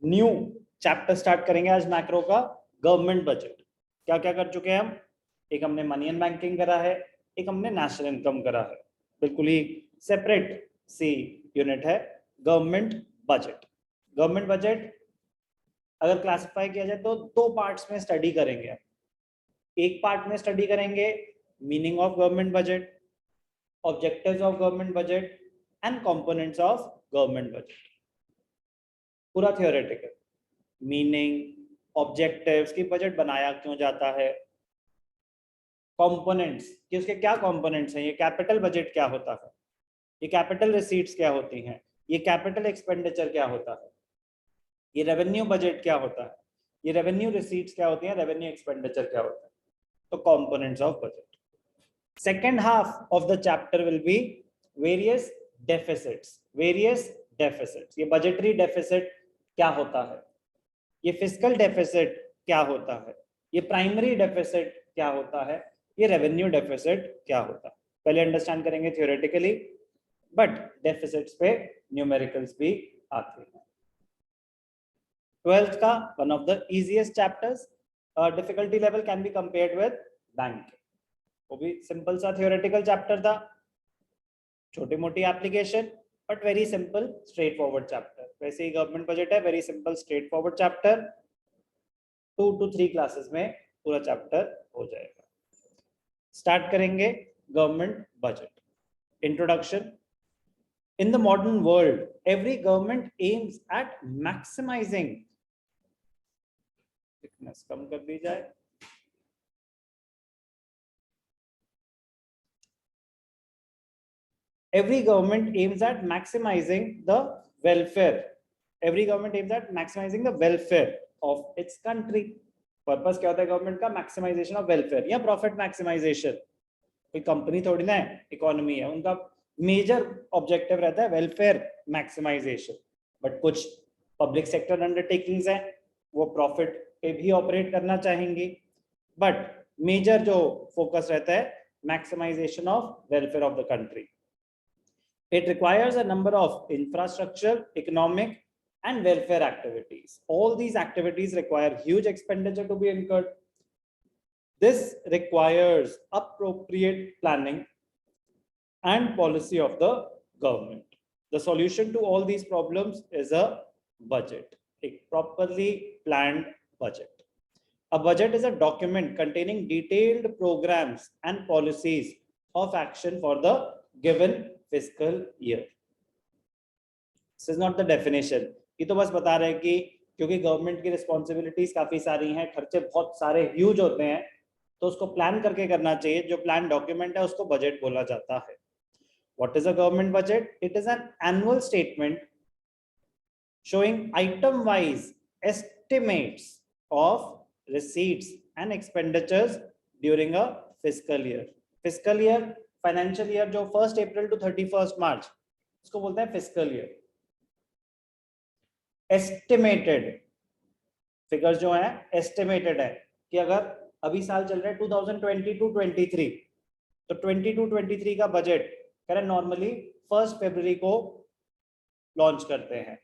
New chapter start करेंगे आज macro का, गवर्नमेंट बजट। क्या क्या कर चुके हैं हम? एक हमने मनी एंड बैंकिंग करा है, एक हमने नेशनल इनकम करा है। बिल्कुल ही सेपरेट सी यूनिट है गवर्नमेंट बजट। गवर्नमेंट बजट अगर क्लासिफाई किया जाए तो दो पार्ट्स में स्टडी करेंगे। एक पार्ट में स्टडी करेंगे meaning of government budget, objectives of government budget and components of government budget. पूरा थियोरेटिकल, मीनिंग, ऑब्जेक्टिव्स की बजट बनाया क्यों जाता है, कंपोनेंट्स कि उसके क्या कंपोनेंट्स हैं, ये कैपिटल बजट क्या होता है, ये कैपिटल रिसीट्स क्या होती हैं, ये कैपिटल एक्सपेंडिचर क्या होता है, ये रेवेन्यू बजट क्या होता है, ये रेवेन्यू रिसीट्स क्या होती हैं, रेवेन्यू एक्सपेंडिचर क्या होता है। तो components of budget. Second half of the chapter will be various deficits. Various deficits, ये बजटरी डेफिसिट क्या होता है, ये फिस्कल डेफिसिट क्या होता है, ये प्राइमरी डेफिसिट क्या होता है, ये रेवेन्यू डेफिसिट क्या होता है। पहले अंडरस्टैंड करेंगे थियोरेटिकली, बट डेफिसिट्स पे न्यूमेरिकल्स भी आते हैं। 12th का one of the easiest chapters, difficulty level can be compared with banking. वो भी सिंपल सा थियोरेटिकल चैप्टर था, छोटी मोटी application but very simple straight forward chapter. वैसे ही गवर्नमेंट बजट है, very simple straight forward chapter. 2 to 3 classes में पूरा चैप्टर हो जाएगा। स्टार्ट करेंगे government budget. Introduction. In the modern world, every government aims at maximizing, thickness कम कर दी जाए, every government aims at maximizing the welfare, every government aims at maximizing the welfare of its country. Purpose क्या होता है government का? Maximisation of welfare या profit maximisation. कोई company थोड़ी ना है, इकोनॉमी है, उनका मेजर ऑब्जेक्टिव रहता है वेलफेयर मैक्सिमाइजेशन। बट कुछ पब्लिक सेक्टर अंडरटेकिंग्स हैं, वो प्रॉफिट पे भी ऑपरेट करना चाहेंगी, बट मेजर जो फोकस रहता है maximisation of welfare of the country. It requires a number of infrastructure, economic and welfare activities. All these activities require huge expenditure to be incurred. This requires appropriate planning and policy of the government. The solution to all these problems is a budget, a properly planned budget. A budget is a document containing detailed programs and policies of action for the given fiscal year. This is not the definition. ये तो बस बता रहे हैं कि क्योंकि government की responsibilities काफी सारी हैं, खर्चे बहुत सारे ह्यूज होते हैं, तो उसको प्लान करके करना चाहिए। जो प्लान डॉक्यूमेंट है उसको बजट बोला जाता है। What is a government budget? It is an annual statement showing item-wise estimates of receipts and expenditures during a fiscal year. Fiscal year, financial year जो 1st April to 31st March, उसको बोलते हैं fiscal year. Estimated figures जो है estimated है कि अगर अभी साल चल रहा है 2022-23, तो 22-23 का बजट करें नॉर्मली 1 फरवरी को लॉन्च करते हैं,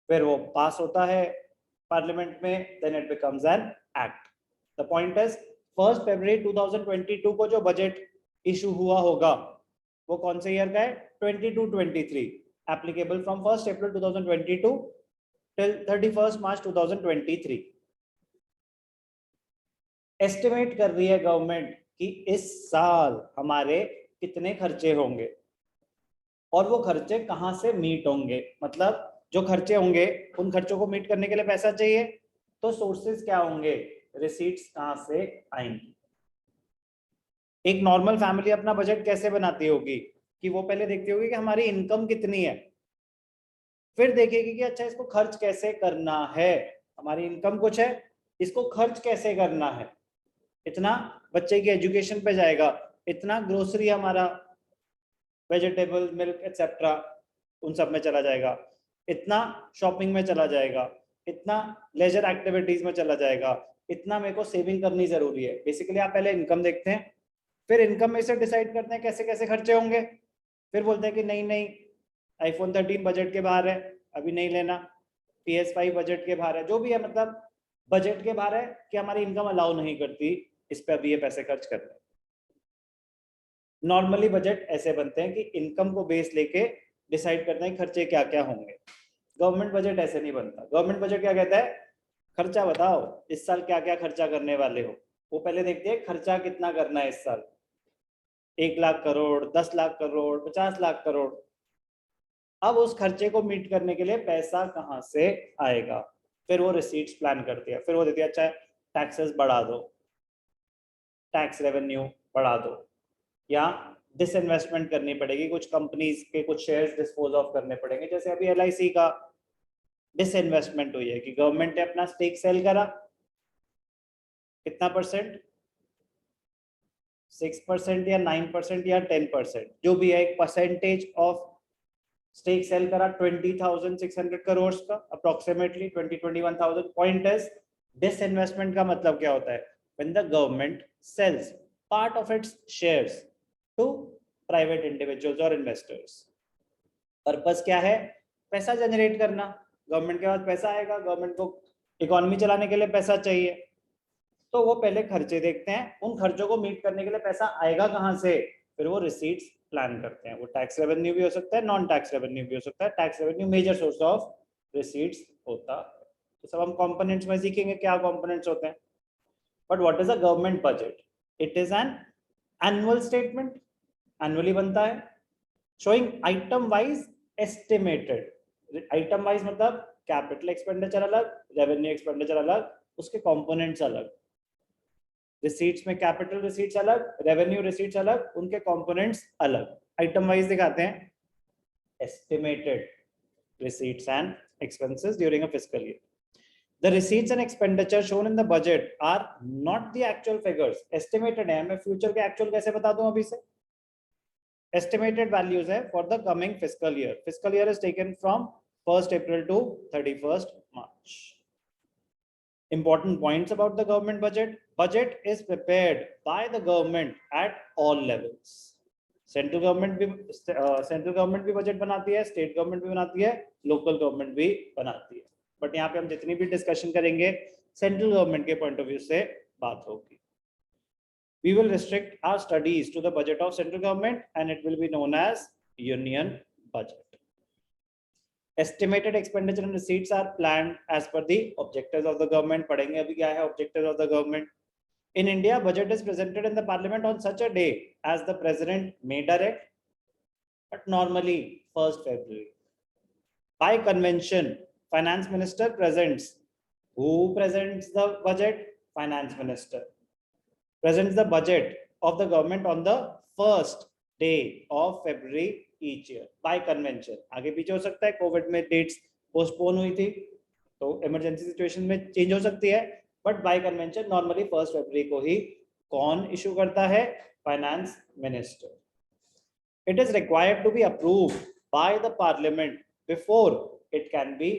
फिर वो पास होता है पार्लियामेंट में, then it becomes an act. The point is 1 फरवरी 2022 को जो बजट इशू हुआ होगा वो कौन से ईयर का है? 22-23, applicable from 1 April 2022 till 31 March 2023। Estimate कर रही है गवर्नमेंट कि इस साल हमारे कितने खर्चे होंगे और वो खर्चे कहां से मीट होंगे। मतलब जो खर्चे होंगे उन खर्चों को मीट करने के लिए पैसा चाहिए, तो सोर्सेस क्या होंगे, रिसीट्स कहां से आएंगी। एक नॉर्मल फैमिली अपना बजट कैसे बनाती होगी कि वो पहले देखती होगी कि हमारी इनकम कितनी है, फिर देखेगी कि अच्छा इसको खर्च कैसे करना है। हमारी इनकम कुछ है, इसको खर्च कैसे करना है, इतना बच्चे की एजुकेशन पे जाएगा, इतना ग्रोसरी हमारा वेजिटेबल मिल्क एक्सेट्रा उन सब में चला जाएगा, इतना शॉपिंग में चला जाएगा, इतना लेजर एक्टिविटीज में चला जाएगा, इतना मेरे को सेविंग करनी जरूरी है। बेसिकली आप पहले इनकम देखते हैं, फिर इनकम में से डिसाइड करते हैं कैसे कैसे खर्चे होंगे, फिर बोलते हैं कि नहीं नहीं iPhone 13 बजट के बाहर है, अभी नहीं लेना, PS5 बजट के बाहर है, जो भी है, मतलब बजट के बाहर है कि हमारी इनकम अलाउ नहीं करती इस पे अभी ये पैसे खर्च करने। नॉर्मली बजट ऐसे बनते हैं कि इनकम को बेस लेके डिसाइड करते हैं खर्चे क्या क्या होंगे। गवर्नमेंट बजट ऐसे नहीं बनता। गवर्नमेंट बजट क्या कहता है, खर्चा बताओ इस साल क्या क्या खर्चा करने वाले हो। वो पहले देखते हैं खर्चा कितना करना है इस साल, 1 लाख करोड़, 10 लाख करोड़, 50 लाख करोड़। अब उस खर्चे को मीट करने के लिए पैसा कहाँ से आएगा, फिर वो रिसीट्स प्लान करती है, फिर वो देती है अच्छा टैक्सेस बढ़ा दो, टैक्स रेवेन्यू बढ़ा दो, या डिसइन्वेस्टमेंट करनी पड़ेगी, कुछ कंपनीज के कुछ शेयर्स डिस्पोज ऑफ करने पड़ेंगे। जैसे अभी LIC का डिसइन्वेस्टमेंट हुई है कि गवर्नमेंट ने अपना स्टेक सेल करा, कितना परसेंट, 6% या 9% या 10%, जो भी है एक परसेंटेज ऑफ स्टेक सेल करा 20,600 करोड़ का, अप्रोक्सीमेटली 20-21,000। पॉइंट इज डिसइन्वेस्टमेंट का मतलब क्या होता है, when the government sells part of its shares to private individuals और इन्वेस्टर्स। पर्पस क्या है, पैसा जनरेट करना। गवर्नमेंट के पास पैसा आएगा, गवर्नमेंट को इकोनॉमी चलाने के लिए पैसा चाहिए, तो वो पहले खर्चे देखते हैं, उन खर्चों को मीट करने के लिए पैसा आएगा कहाँ से, फिर वो रिसीट्स प्लान करते हैं। वो टैक्स रेवेन्यू भी हो सकता है, नॉन टैक्स रेवेन्यू भी हो सकता है। Tax revenue major source of receipts होता है। तो सब हम कंपोनेंट्स में सीखेंगे क्या कंपोनेंट्स होते हैं। But what is a government budget, it is an annual statement, annually बनता है, showing item wise estimated. Item wise मतलब कैपिटल एक्सपेंडिचर अलग, रेवेन्यू एक्सपेंडिचर अलग, उसके कंपोनेंट्स अलग। रिसीट्स में कैपिटल रिसीट्स अलग, रेवेन्यू रिसीट्स अलग, उनके कंपोनेंट्स अलग। आइटम वाइज दिखाते हैं, estimated receipts and expenses during a fiscal year. The receipts and expenditure shown in the budget are not the actual figures. Estimated है, मैं future के actual कैसे बता दूं अभी से। Estimated values है for the coming fiscal year. Fiscal year is taken from 1st April to 31st March. Important points about the government budget. Budget is prepared by the government at all levels. Central government भी budget बनाती है, state government भी बनाती है, local government भी बनाती है। But यहाँ पे हम जितनी भी डिस्कशन करेंगे सेंट्रल गवर्नमेंट के पॉइंट ऑफ व्यू से बात होगी। We will restrict our studies to the budget of central government and it will be known as union budget. Estimated expenditure and receipts are planned as per the objectives of the government. पढ़ेंगे अभी क्या है objectives of the government. In India, budget is presented in the parliament on such a day as the president may direct, but normally 1st February. By convention, finance minister presents. Who presents the budget? Finance minister presents the budget of the government on the 1st day of February each year by convention. आगे पीछे हो सकता है, Covid में dates postpone हुई थी तो emergency situation में चेंज हो सकती है, but by convention normally 1st फरवरी को ही कौन इशू करता है, finance minister. It is required to be approved by the parliament before it can be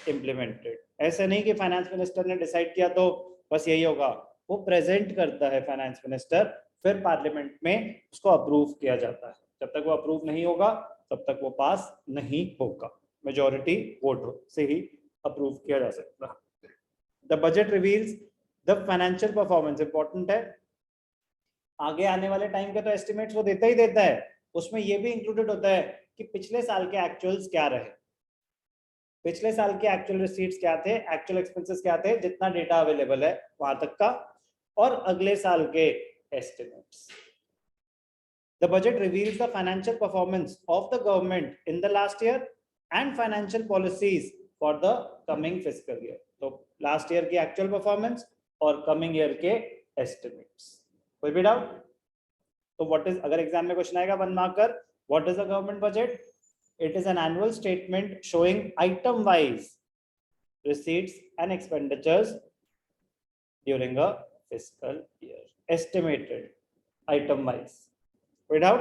implemented. ऐसे नहीं कि फाइनेंस मिनिस्टर ने डिसाइड किया तो बस यही होगा, वो प्रेजेंट करता है फाइनेंस मिनिस्टर, फिर पार्लियामेंट में उसको अप्रूव किया जाता है। जब तक वो अप्रूव नहीं होगा तब तक वो पास नहीं होगा, मेजॉरिटी वोट से ही अप्रूव किया जा सकता है। The budget reveals the financial performance. Important है, आगे आने वाले टाइम के तो एस्टिमेट्स वो देता ही देता है, उसमें ये भी इंक्लूडेड होता है कि पिछले साल के एक्चुअल्स क्या रहे, पिछले साल के एक्चुअल रिसीट्स क्या थे, एक्चुअल एक्सपेंसेस क्या थे, जितना डेटा अवेलेबल है वहां तक का, और अगले साल के estimates. The budget reveals the financial performance of the government in the last year and financial policies for the coming fiscal year. तो लास्ट ईयर की एक्चुअल परफॉर्मेंस और कमिंग ईयर के एस्टिमेट्स। कोई भी डाउट? तो व्हाट इज, अगर exam में question आएगा 1 marker, what is the government budget? It is an annual statement showing item wise receipts and expenditures during a fiscal year, estimated item wise. कोई doubt?